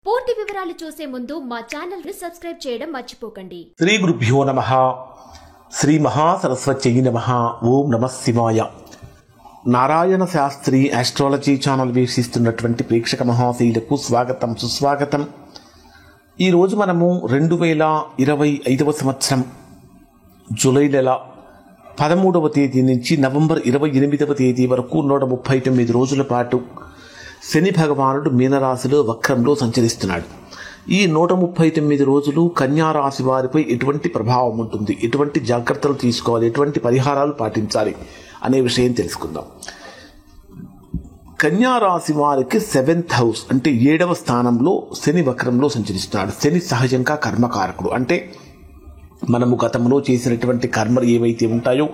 పూర్తి వివరాలు చూసే ముందు మా ఛానల్ ని సబ్స్క్రైబ్ చేయడం మర్చిపోకండి. శ్రీ గురుభ్యో నమః. శ్రీ మహాసరస్వత్యై నమః. ఓం నమః శివాయ. నారాయణ శాస్త్రి ఆస్ట్రాలజీ ఛానల్ వీక్షిస్తున్నటువంటి ప్రేక్షక మహాశీలకు స్వాగతం, సుస్వాగతం. ఈరోజు మనము 2025 సంవత్సరం జూలై నెల 13వ తేదీ నుంచి నవంబర్ 28వ తేదీ వరకు 139 రోజుల పాటు శని భగవానుడు మీనరాశిలో వక్రంలో సంచరిస్తున్నాడు. ఈ 139 రోజులు కన్యా రాశి వారిపై ఎటువంటి ప్రభావం ఉంటుంది, ఎటువంటి జాగ్రత్తలు తీసుకోవాలి, ఎటువంటి పరిహారాలు పాటించాలి అనే విషయం తెలుసుకుందాం. కన్యా రాశి వారికి 7th హౌస్ అంటే 7వ స్థానంలో శని వక్రంలో సంచరిస్తున్నాడు. శని సహజంగా కర్మకారకుడు. అంటే మనము గతంలో చేసినటువంటి కర్మలు ఏవైతే ఉంటాయో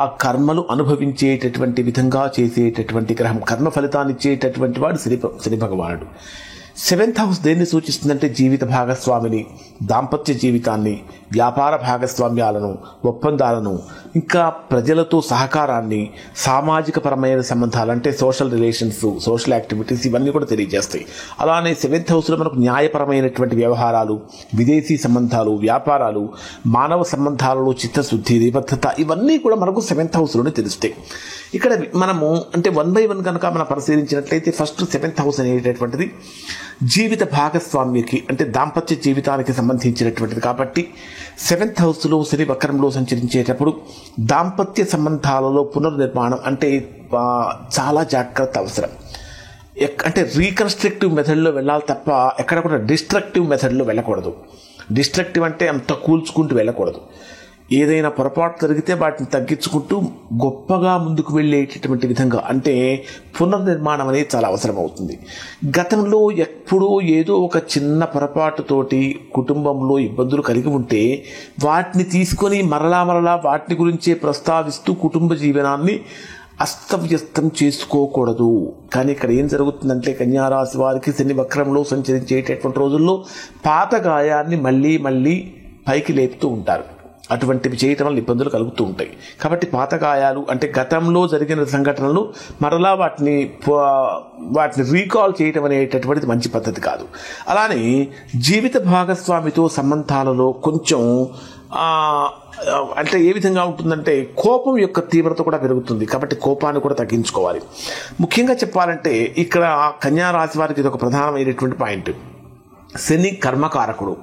ఆ కర్మలు అనుభవించేటటువంటి విధంగా చేసేటటువంటి గ్రహం, కర్మ ఫలితాన్ని ఇచ్చేటటువంటి వాడు శని భగవానుడు. 7th హౌస్ దేన్ని సూచిస్తుందంటే జీవిత భాగస్వామిని, దాంపత్య జీవితాన్ని, వ్యాపార భాగస్వామ్యాలను, ఒప్పందాలను, ఇంకా ప్రజలతో సహకారాన్ని, సామాజిక పరమైన సంబంధాలు అంటే సోషల్ రిలేషన్స్, సోషల్ యాక్టివిటీస్ ఇవన్నీ కూడా తెలియజేస్తాయి. అలానే 7th హౌస్లో మనకు న్యాయపరమైనటువంటి వ్యవహారాలు, విదేశీ సంబంధాలు, వ్యాపారాలు, మానవ సంబంధాలలో చిత్తశుద్ధి, నిబద్ధత ఇవన్నీ కూడా మనకు 7th హౌస్లోనే తెలుస్తాయి. ఇక్కడ మనము అంటే 1 by 1 కనుక మనం పరిశీలించినట్లయితే ఫస్ట్ 7th హౌస్ అనేటటువంటిది జీవిత భాగస్వామ్యకి అంటే దాంపత్య జీవితానికి సంబంధించినటువంటిది. కాబట్టి 7th హౌస్లో శని వక్రంలో సంచరించేటప్పుడు దాంపత్య సంబంధాలలో పునర్నిర్మాణం అంటే చాలా జాగ్రత్త అవసరం. అంటే రీకన్స్ట్రక్టివ్ మెథడ్లో వెళ్ళాలి తప్ప ఎక్కడ కూడా డిస్ట్రక్టివ్ మెథడ్లో వెళ్ళకూడదు. డిస్ట్రక్టివ్ అంటే అంత కూల్చుకుంటూ వెళ్ళకూడదు. ఏదైనా పొరపాటు జరిగితే వాటిని తగ్గించుకుంటూ గొప్పగా ముందుకు వెళ్ళేటటువంటి విధంగా అంటే పునర్నిర్మాణం అనేది చాలా అవసరం అవుతుంది. గతంలో ఎప్పుడో ఏదో ఒక చిన్న పొరపాటుతోటి కుటుంబంలో ఇబ్బందులు కలిగి ఉంటే వాటిని తీసుకొని మరలా వాటిని గురించే ప్రస్తావిస్తూ కుటుంబ జీవనాన్ని అస్తవ్యస్తం చేసుకోకూడదు. కానీ ఇక్కడ ఏం జరుగుతుందంటే కన్యారాశి వారికి శని వక్రంలో సంచరించేటటువంటి రోజుల్లో పాత గాయాన్ని మళ్ళీ పైకి లేపుతూ ఉంటారు. అటువంటివి చేయటం వల్ల ఇబ్బందులు కలుగుతూ ఉంటాయి. కాబట్టి పాత గాయాలు అంటే గతంలో జరిగిన సంఘటనలు మరలా వాటిని రీకాల్ చేయటం అనేటటువంటిది మంచి పద్ధతి కాదు. అలానే జీవిత భాగస్వామితో సంబంధాలలో కొంచెం అంటే ఏ విధంగా ఉంటుందంటే కోపం యొక్క తీవ్రత కూడా పెరుగుతుంది. కాబట్టి కోపాన్ని కూడా తగ్గించుకోవాలి. ముఖ్యంగా చెప్పాలంటే ఇక్కడ కన్యా రాశి వారికి ఇది ఒక ప్రధానమైనటువంటి పాయింట్. శని కర్మకారకుడు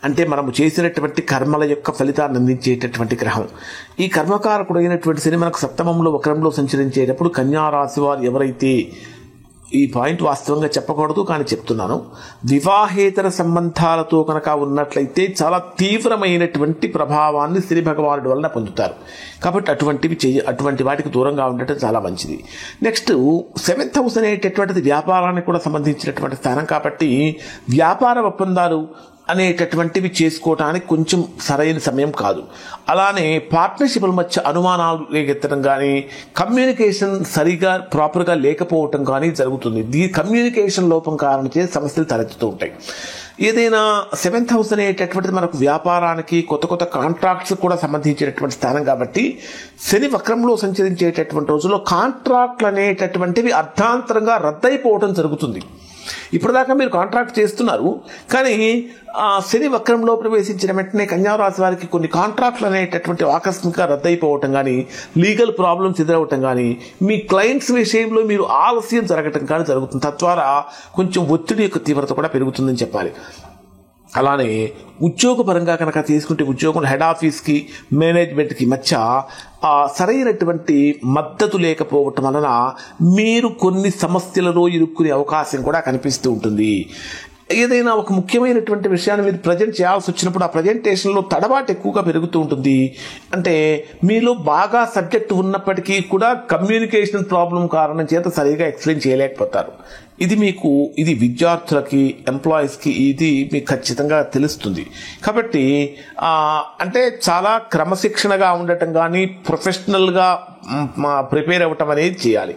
అంటే మనము చేసినటువంటి కర్మల యొక్క ఫలితాన్ని అందించేటటువంటి గ్రహం. ఈ కర్మకారకుడు అయినటువంటి శని మనకు సప్తమంలో వక్రంలో సంచరించేటప్పుడు కన్యా రాశి వారు ఎవరైతే ఈ పాయింట్ వాస్తవంగా చెప్పకూడదు కానీ చెప్తున్నాను, వివాహేతర సంబంధాలతో కనుక ఉన్నట్లయితే చాలా తీవ్రమైనటువంటి ప్రభావాన్ని శని భగవానుడి వలన పొందుతారు. కాబట్టి అటువంటి వాటికి దూరంగా ఉండటం చాలా మంచిది. నెక్స్ట్ 7th హౌస్ అనేటటువంటిది వ్యాపారానికి కూడా సంబంధించినటువంటి స్థానం. కాబట్టి వ్యాపార ఒప్పందాలు అనేటటువంటివి చేసుకోవటానికి కొంచెం సరైన సమయం కాదు. అలానే పార్ట్నర్షిప్ల మధ్య అనుమానాలు రేకెత్తడం కానీ, కమ్యూనికేషన్ సరిగా ప్రాపర్గా లేకపోవటం కానీ జరుగుతుంది. ఈ కమ్యూనికేషన్ లోపం కారణం చేసి సమస్యలు తలెత్తుతూ ఉంటాయి. ఏదైనా 7th హౌస్ అనేటటువంటిది మనకు వ్యాపారానికి, కొత్త కాంట్రాక్ట్స్ కూడా సంబంధించేటటువంటి స్థానం. కాబట్టి శని వక్రంలో సంచరించేటటువంటి రోజుల్లో కాంట్రాక్ట్లు అనేటటువంటివి అర్ధాంతరంగా రద్దయిపోవడం జరుగుతుంది. ఇప్పటిదాకా మీరు కాంట్రాక్ట్ చేస్తున్నారు కానీ శని వక్రంలో ప్రవేశించిన వెంటనే కన్యా రాశి వారికి కొన్ని కాంట్రాక్ట్లు అనేటటువంటి ఆకస్మికంగా రద్దయిపోవటం కానీ, లీగల్ ప్రాబ్లమ్స్ ఎదురవటం కానీ, మీ క్లయింట్స్ విషయంలో మీరు ఆలస్యం జరగటం కానీ జరుగుతుంది. తద్వారా కొంచెం ఒత్తిడి యొక్క తీవ్రత కూడా పెరుగుతుందని చెప్పాలి. అలానే ఉద్యోగపరంగా కనుక తీసుకుంటే ఉద్యోగం హెడ్ ఆఫీస్కి, మేనేజ్మెంట్కి మధ్య సరైనటువంటి మద్దతు లేకపోవటం వలన మీరు కొన్ని సమస్యలలో ఇరుక్కునే అవకాశం కూడా కనిపిస్తూ ఉంటుంది. ఏదైనా ఒక ముఖ్యమైనటువంటి విషయాన్ని మీరు ప్రజెంట్ చేయాల్సి వచ్చినప్పుడు ఆ ప్రజెంటేషన్లో తడబాటు ఎక్కువగా పెరుగుతూ ఉంటుంది. అంటే మీలో బాగా సబ్జెక్ట్ ఉన్నప్పటికీ కూడా కమ్యూనికేషన్ ప్రాబ్లం కారణం చేత సరిగా ఎక్స్ప్లెయిన్ చేయలేకపోతారు. ఇది విద్యార్థులకి, ఎంప్లాయీస్కి ఇది మీకు ఖచ్చితంగా తెలుస్తుంది. కాబట్టి అంటే చాలా క్రమశిక్షణగా ఉండటం కానీ, ప్రొఫెషనల్గా ప్రిపేర్ అవ్వటం అనేది చేయాలి.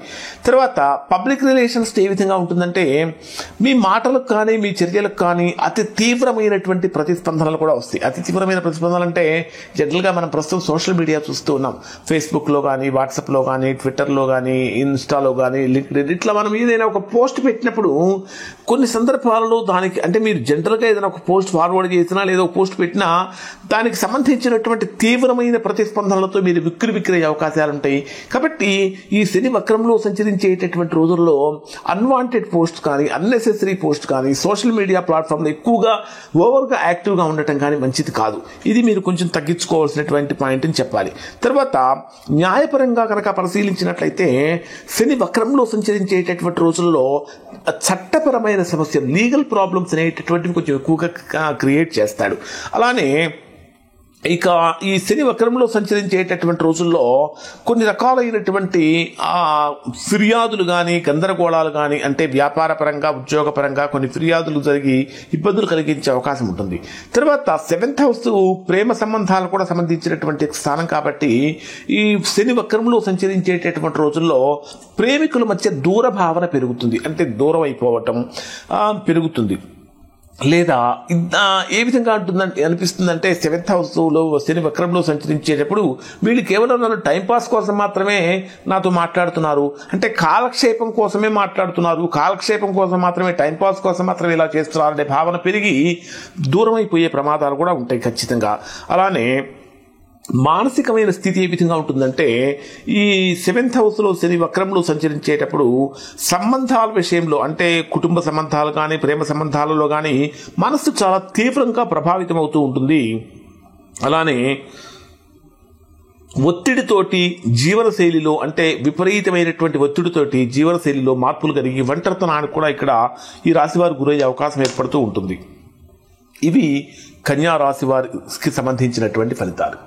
తర్వాత పబ్లిక్ రిలేషన్స్ ఏ విధంగా ఉంటుందంటే మీ మాటలకు కానీ మీ చర్యలకు కానీ అతి తీవ్రమైనటువంటి ప్రతిస్పందనలు కూడా వస్తాయి. అతి తీవ్రమైన ప్రతిస్పందనలు అంటే జనరల్గా మనం ప్రస్తుతం సోషల్ మీడియా చూస్తూ ఉన్నాం. ఫేస్బుక్లో కానీ, వాట్సాప్లో కానీ, ట్విట్టర్లో కానీ, ఇన్స్టాలో కానీ, లింక్డ్ఇన్ ఇట్లా మనం ఏదైనా ఒక పోస్ట్ పెట్టినప్పుడు కొన్ని సందర్భాలలో దానికి అంటే మీరు జనరల్గా ఏదైనా ఒక పోస్ట్ ఫార్వర్డ్ చేసినా లేదా ఒక పోస్ట్ పెట్టినా దానికి సంబంధించినటువంటి తీవ్రమైన ప్రతిస్పందనలతో మీరు విక్రయ అవకాశాలు ఉంటాయి. కాబట్టి ఈ శని వక్రంలో సంచరించేటటువంటి రోజుల్లో అన్వాంటెడ్ పోస్ట్ కానీ అన్నెసెసరీ పోస్ట్ కానీ సోషల్ మీడియా ప్లాట్ఫామ్లో ఎక్కువగా ఓవర్గా యాక్టివ్గా ఉండటం కానీ మంచిది కాదు. ఇది మీరు కొంచెం తగ్గించుకోవాల్సినటువంటి పాయింట్ అని చెప్పాలి. తర్వాత న్యాయపరంగా కనుక పరిశీలించినట్లయితే శని వక్రంలో సంచరించేటటువంటి రోజుల్లో చట్టపరమైన సమస్యలు లీగల్ ప్రాబ్లమ్స్ అనేటటువంటివి కొంచెం ఎక్కువగా క్రియేట్ చేస్తాడు. అలానే ఇక ఈ శని వక్రంలో సంచరించేటటువంటి రోజుల్లో కొన్ని రకాలైనటువంటి ఫిర్యాదులు కానీ గందరగోళాలు కానీ అంటే వ్యాపారపరంగా ఉద్యోగపరంగా కొన్ని ఫిర్యాదులు జరిగి ఇబ్బందులు కలిగించే అవకాశం ఉంటుంది. తర్వాత 7th హౌస్ ప్రేమ సంబంధాలు కూడా సంబంధించినటువంటి స్థానం కాబట్టి ఈ శని వక్రంలో సంచరించేటటువంటి రోజుల్లో ప్రేమికుల మధ్య దూర భావన పెరుగుతుంది, అంటే దూరం అయిపోవటం పెరుగుతుంది. లేదా ఏ విధంగా అనిపిస్తుందంటే 7th హౌస్లో శని వక్రంలో సంచరించేటప్పుడు వీళ్ళు కేవలం నన్ను టైంపాస్ కోసం మాత్రమే నాతో మాట్లాడుతున్నారు, అంటే కాలక్షేపం కోసమే మాట్లాడుతున్నారు, కాలక్షేపం కోసం మాత్రమే టైంపాస్ కోసం మాత్రమే ఇలా చేస్తున్నారు అనే భావన పెరిగి దూరం అయిపోయే ప్రమాదాలు కూడా ఉంటాయి ఖచ్చితంగా. అలానే మానసికమైన స్థితి ఏ విధంగా ఉంటుందంటే ఈ 7th హౌస్లో శని వక్రంలో సంచరించేటప్పుడు సంబంధాల విషయంలో అంటే కుటుంబ సంబంధాలు కానీ ప్రేమ సంబంధాలలో కానీ మనసు చాలా తీవ్రంగా ప్రభావితం అవుతూ ఉంటుంది. అలానే ఒత్తిడితోటి జీవనశైలిలో అంటే విపరీతమైనటువంటి ఒత్తిడితోటి జీవనశైలిలో మార్పులు కలిగి ఒంటరితనానికి కూడా ఇక్కడ ఈ రాశి వారు గురయ్యే అవకాశం ఏర్పడుతూ ఉంటుంది. ఇవి కన్యా రాశి వారికి సంబంధించినటువంటి ఫలితాలు.